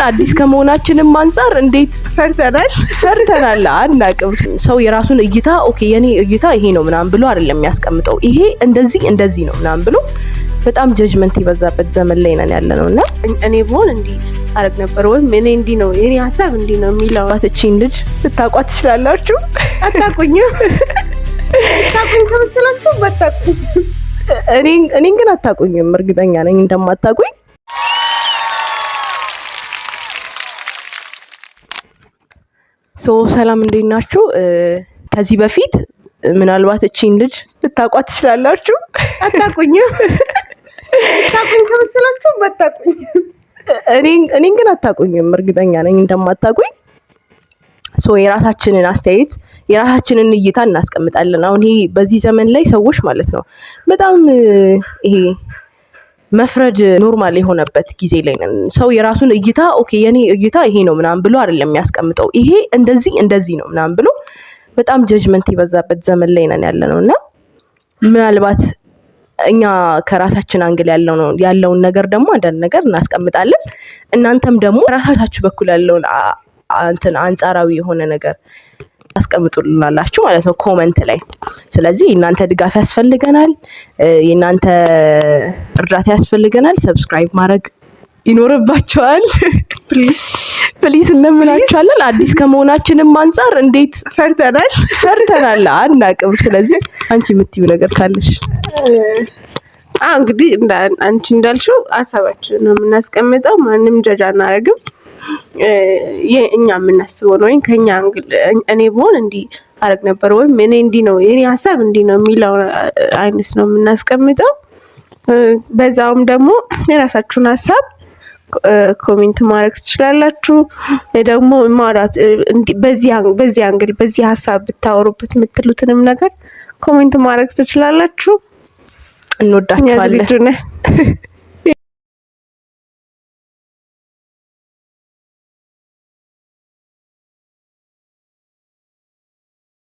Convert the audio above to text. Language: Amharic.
አዲስ ከመሆናችንም አንፃር እንዴት ፈርተናል አናቅም። ሰው የራሱን እይታ ኦኬ የኔ እይታ ይሄ ነው ምናምን ብሎ አይደለም የሚያስቀምጠው። ይሄ እንደዚህ ነው ምናምን ብሎ በጣም ጀጅመንት ይበዛበት ዘመን ላይ ነን ያለነውና እኔ ብሆን እንዲ አረግ ነበር ወይ እኔ እንዲ ነው የኔ ሐሳብ እንዲ ነው የሚለው አትቺን ልጅ ልታቋት ትችላላችሁ። አታቁኝም ታቁኝ ከመሰላችሁ በታቁኝ እኔን ግን አታቁኝም። እርግጠኛ ነኝ እንደማታቁኝ። ሰላም እንዴት ናችሁ? ከዚህ በፊት ምናልባት እቺን ልጅ ልታቋት ትችላላችሁ። አታቁኝም ታቁኝ ከመሰላችሁ በታቁኝ እኔን ግን አታቁኝም። እርግጠኛ ነኝ እንደማታቁኝ። የራሳችንን አስተያየት የራሳችንን እይታ እናስቀምጣለን። አሁን ይሄ በዚህ ዘመን ላይ ሰዎች ማለት ነው በጣም ይሄ መፍረድ ኖርማል የሆነበት ጊዜ ላይ ነን። ሰው የራሱን እይታ ኦኬ የኔ እይታ ይሄ ነው ምናምን ብሎ አይደለም የሚያስቀምጠው። ይሄ እንደዚህ ነው ምናምን ብሎ በጣም ጀጅመንት ይበዛበት ዘመን ላይ ነን ያለነውና ምናልባት እኛ ከራሳችን አንግል ያለውን ነገር ደግሞ አንዳንድ ነገር እናስቀምጣለን። እናንተም ደግሞ ራሳችሁ በኩል ያለውን አንጻራዊ የሆነ ነገር አስቀምጡልናላችሁ ማለት ነው ኮሜንት ላይ። ስለዚህ እናንተ ድጋፍ ያስፈልገናል፣ የናንተ እርዳታ ያስፈልገናል። ሰብስክራይብ ማድረግ ይኖርባችኋል። ፕሊዝ እንምናችኋለን። አዲስ ከመሆናችንም አንፃር እንዴት ፈርተናል አናቅም። ስለዚህ አንቺ የምትዩ ነገር ካለሽ እንግዲህ አንቺ እንዳልሽው ሐሳባችንን ነው የምናስቀምጠው። ማንንም ጀጅ አናረግም። እኛ የምናስበው ነው ወይ ከኛ እኔ ብሆን እንዲ አረግ ነበር ወይ እኔ እንዲ ነው የኔ ሐሳብ እንዲ ነው የሚለው አይነት ነው የምናስቀምጠው። በዛውም ደግሞ የራሳችሁን ሐሳብ ኮሜንት ማድረግ ትችላላችሁ። ደግሞ ማውራት በዚህ አንግል በዚህ ሐሳብ ብታወሩበት የምትሉትንም ነገር ኮሜንት ማድረግ ትችላላችሁ። እንወዳችኋለን።